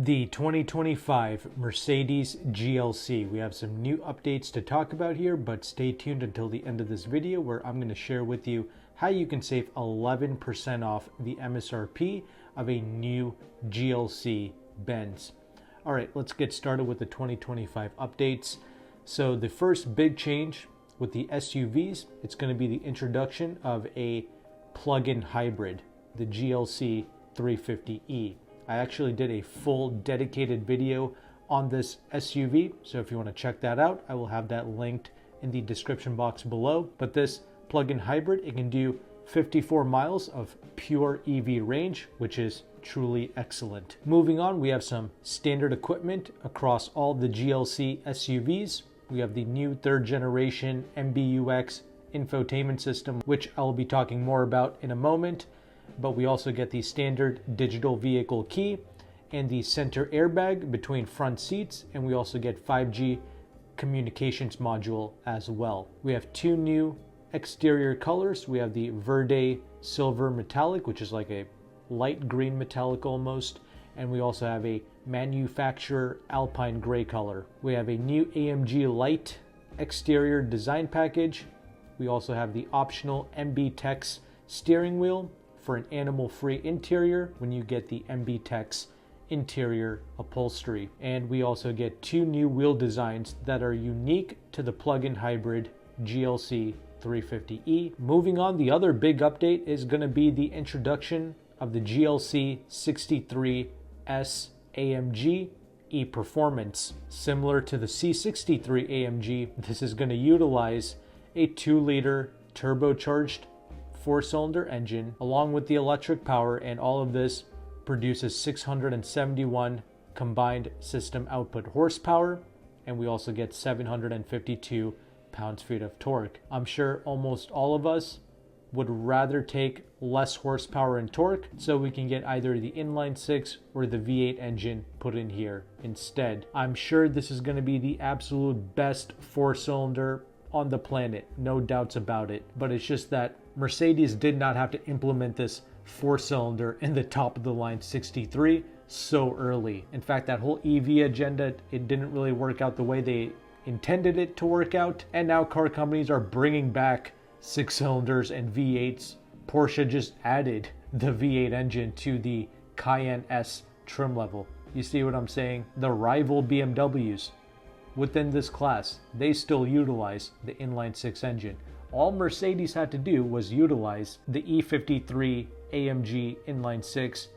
The 2025 Mercedes GLC. We have some new updates to talk about here, but stay tuned until the end of this video where I'm going to share with you how you can save 11% off the MSRP of a new GLC Benz. All right, let's get started with the 2025 updates. So the first big change with the SUVs, it's going to be the introduction of a plug-in hybrid, the GLC 350e. I actually did a full dedicated video on this SUV, so if you want to check that out, I will have that linked in the description box below. But this plug-in hybrid, it can do 54 miles of pure EV range, which is truly excellent. Moving on, we have some standard equipment across all the GLC SUVs. We have the new third generation MBUX infotainment system, which I'll be talking more about in a moment. But we also get the standard digital vehicle key and the center airbag between front seats, and we also get 5G communications module as well. We have two new exterior colors. We have the Verde Silver Metallic, which is like a light green metallic almost, and we also have a manufacturer Alpine gray color. We have a new AMG light exterior design package. We also have the optional MB Tex steering wheel for an animal-free interior when you get the MB Tex interior upholstery. And we also get two new wheel designs that are unique to the plug-in hybrid GLC 350e. Moving on, the other big update is going to be the introduction of the GLC 63S AMG e-Performance. Similar to the C63 AMG, this is going to utilize a 2-liter turbocharged 4-cylinder engine along with the electric power, and all of this produces 671 combined system output horsepower, and we also get 752 pounds-feet of torque. I'm sure almost all of us would rather take less horsepower and torque, so we can get either the inline 6 or the V8 engine put in here instead. I'm sure this is going to be the absolute best 4-cylinder on the planet, no doubts about it, but it's just that Mercedes did not have to implement this 4-cylinder in the top of the line 63 so early. In fact, that whole EV agenda, it didn't really work out the way they intended it to work out, and now car companies are bringing back 6-cylinders and V8s. Porsche just added the V8 engine to the Cayenne S trim level. You see what I'm saying? The rival BMWs within this class, they still utilize the inline 6 engine. All Mercedes had to do was utilize the E53 AMG inline 6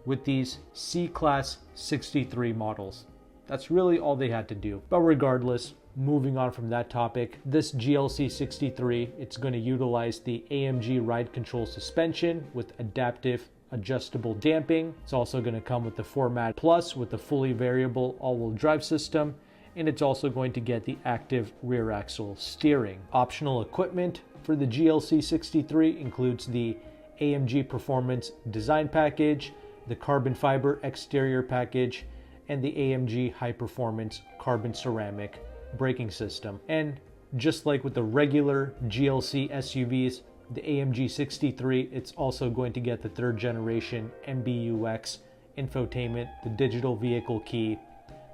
with these C-Class 63 models. That's really all they had to do. But regardless, moving on from that topic, this GLC 63, it's going to utilize the AMG ride control suspension with adaptive adjustable damping. It's also going to come with the 4MAT Plus with the fully variable all-wheel drive system, and it's also going to get the active rear axle steering. Optional equipment for the GLC 63 includes the AMG Performance Design Package, the carbon fiber exterior package, and the AMG High Performance Carbon Ceramic braking system. And just like with the regular GLC SUVs, the AMG 63, it's also going to get the third generation MBUX infotainment, the digital vehicle key,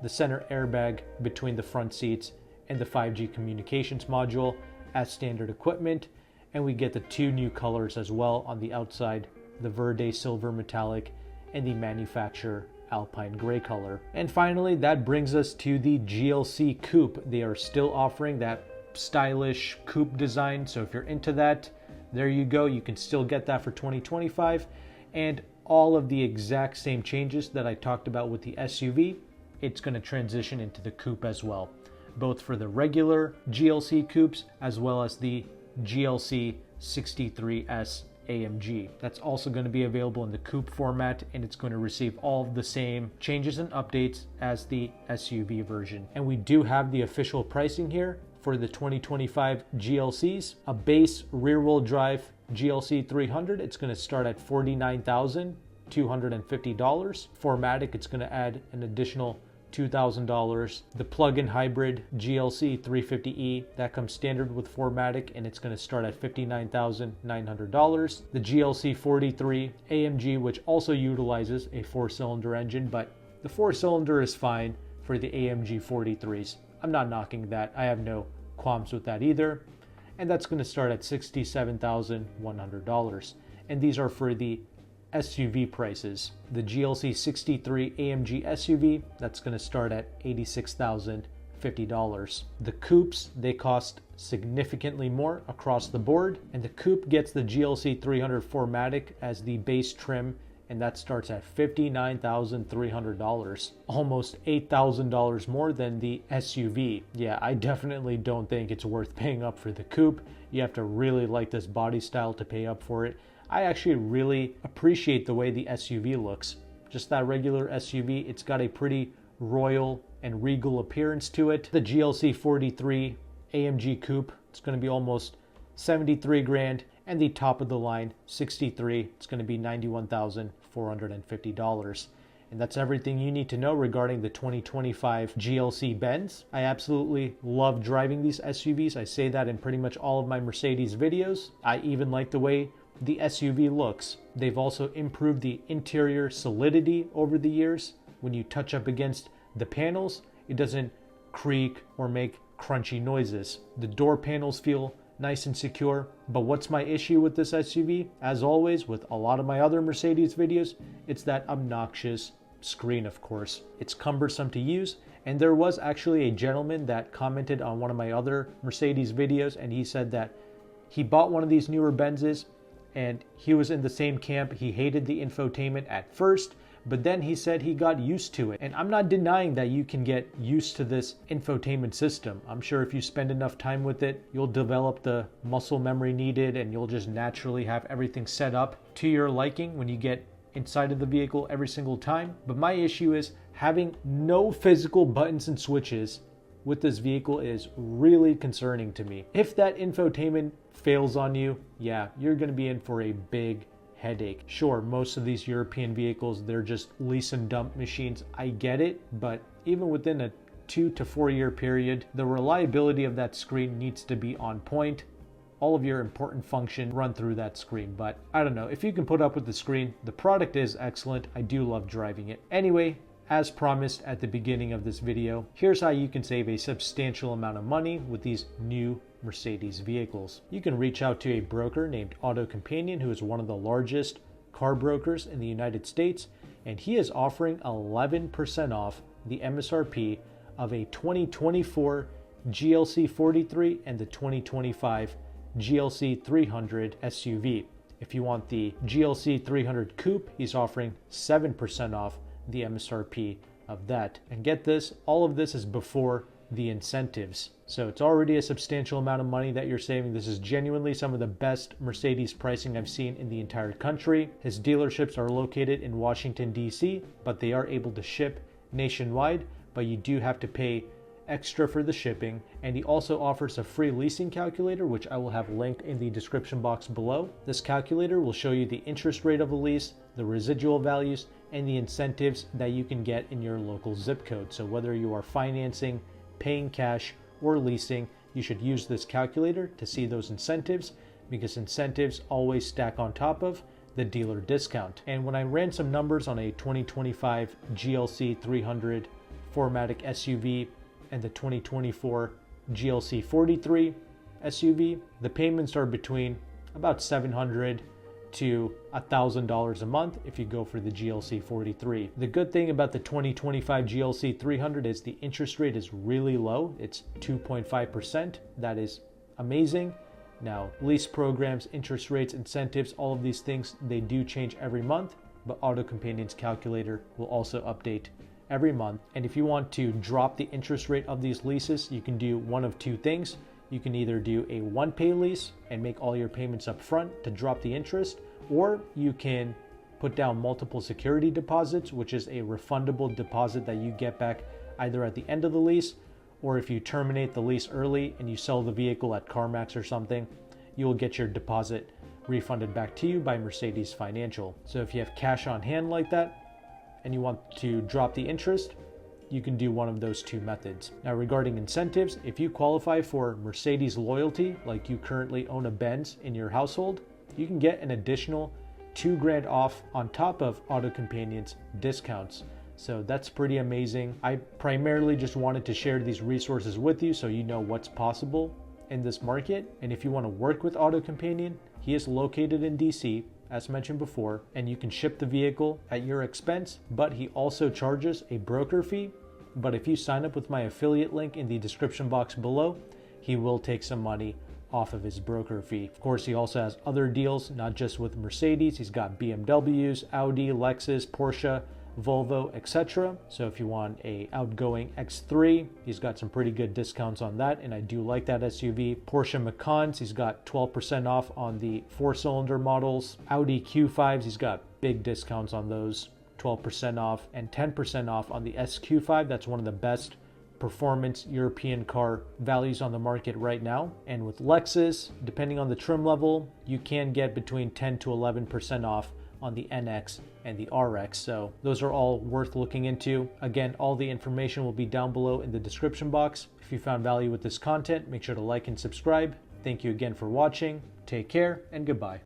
the center airbag between the front seats, and the 5G communications module as standard equipment. And we get the two new colors as well on the outside, the Verde Silver Metallic and the manufacturer Alpine gray color. And finally, that brings us to the GLC Coupe. They are still offering that stylish coupe design, so if you're into that, there you go. You can still get that for 2025, and all of the exact same changes that I talked about with the SUV, it's going to transition into the coupe as well, both for the regular GLC coupes as well as the GLC 63S AMG. That's also going to be available in the coupe format, and it's going to receive all of the same changes and updates as the SUV version. And we do have the official pricing here for the 2025 GLCs. A base rear-wheel drive GLC 300, it's going to start at $49,250. 4MATIC, it's going to add an additional $2,000. The plug-in hybrid GLC 350e, that comes standard with 4MATIC, and it's going to start at $59,900. The GLC 43 AMG, which also utilizes a 4-cylinder engine, but The 4-cylinder is fine for the AMG 43s. I'm not knocking that. I have no qualms with that either. And that's going to start at $67,100. And these are for the SUV prices. The GLC 63 AMG SUV, that's going to start at $86,050. The coupes, they cost significantly more across the board, and the coupe gets the GLC 300 4MATIC as the base trim, and that starts at $59,300, almost $8,000 more than the SUV. Yeah, I definitely don't think it's worth paying up for the coupe. You have to really like this body style to pay up for it. I actually really appreciate the way the SUV looks. Just that regular SUV, it's got a pretty royal and regal appearance to it. The GLC 43 AMG Coupe, it's going to be almost 73 grand, and the top of the line 63, it's going to be $91,450. And that's everything you need to know regarding the 2025 GLC Benz. I absolutely love driving these SUVs. I say that in pretty much all of my Mercedes videos. I even like the way the SUV looks. They've also improved the interior solidity over the years. When you touch up against the panels, it doesn't creak or make crunchy noises. The door panels feel nice and secure. But what's my issue with this SUV? As always, with a lot of my other Mercedes videos, it's that obnoxious screen, of course. It's cumbersome to use. And there was actually a gentleman that commented on one of my other Mercedes videos, and he said that he bought one of these newer Benzes, and he was in the same camp. He hated the infotainment at first, but then he said he got used to it. And I'm not denying that you can get used to this infotainment system. I'm sure if you spend enough time with it, you'll develop the muscle memory needed, and you'll just naturally have everything set up to your liking when you get inside of the vehicle every single time. But my issue is having no physical buttons and switches with this vehicle is really concerning to me. If that infotainment fails on you, yeah, you're going to be in for a big headache. Sure, most of these European vehicles, they're just lease and dump machines. I get it, but even within a 2 to 4 year period, the reliability of that screen needs to be on point. All of your important function run through that screen. But I don't know, if you can put up with the screen, the product is excellent. I do love driving it. Anyway, as promised at the beginning of this video, here's how you can save a substantial amount of money with these new Mercedes vehicles. You can reach out to a broker named AutoCompanion, who is one of the largest car brokers in the United States, and he is offering 11% off the MSRP of a 2024 GLC 43 and the 2025 GLC 300 SUV. If you want the GLC 300 Coupe, he's offering 7% off the MSRP of that. And get this, all of this is before the incentives. So it's already a substantial amount of money that you're saving. This is genuinely some of the best Mercedes pricing I've seen in the entire country. His dealerships are located in Washington, D.C., but they are able to ship nationwide, but you do have to pay extra for the shipping. And he also offers a free leasing calculator, which I will have linked in the description box below. This calculator will show you the interest rate of a lease, the residual values, and the incentives that you can get in your local zip code. So whether you are financing, paying cash, or leasing, you should use this calculator to see those incentives, because incentives always stack on top of the dealer discount. And when I ran some numbers on a 2025 GLC 300 4MATIC SUV and the 2024 GLC 43 SUV, the payments are between about $700 to $1,000 a month if you go for the GLC 43. The good thing about the 2025 GLC 300 is the interest rate is really low. It's 2.5%. That is amazing. Now, lease programs, interest rates, incentives, all of these things, they do change every month, but AutoCompanion's calculator will also update every month. And if you want to drop the interest rate of these leases, you can do one of two things. You can either do a one-pay lease and make all your payments up front to drop the interest, or you can put down multiple security deposits, which is a refundable deposit that you get back either at the end of the lease, or if you terminate the lease early and you sell the vehicle at CarMax or something, you will get your deposit refunded back to you by Mercedes Financial. So if you have cash on hand like that and you want to drop the interest, you can do one of those two methods. Now, regarding incentives, if you qualify for Mercedes loyalty, like you currently own a Benz in your household, you can get an additional $2,000 off on top of AutoCompanion's discounts. So that's pretty amazing. I primarily just wanted to share these resources with you so you know what's possible in this market. And if you want to work with AutoCompanion, he is located in DC, as mentioned before, and you can ship the vehicle at your expense, but he also charges a broker fee. But if you sign up with my affiliate link in the description box below, he will take some money off of his broker fee. Of course, he also has other deals, not just with Mercedes. He's got BMWs, Audi, Lexus, Porsche, Volvo, etc. So if you want a outgoing X3, he's got some pretty good discounts on that, and I do like that SUV. Porsche Macans, he's got 12% off on the 4-cylinder models. Audi Q5s, he's got big discounts on those, 12% off, and 10% off on the SQ5. That's one of the best performance European car values on the market right now. And with Lexus, depending on the trim level, you can get between 10 to 11% off on the NX and the RX. So those are all worth looking into. Again, all the information will be down below in the description box. If you found value with this content, make sure to like and subscribe. Thank you again for watching. Take care and goodbye.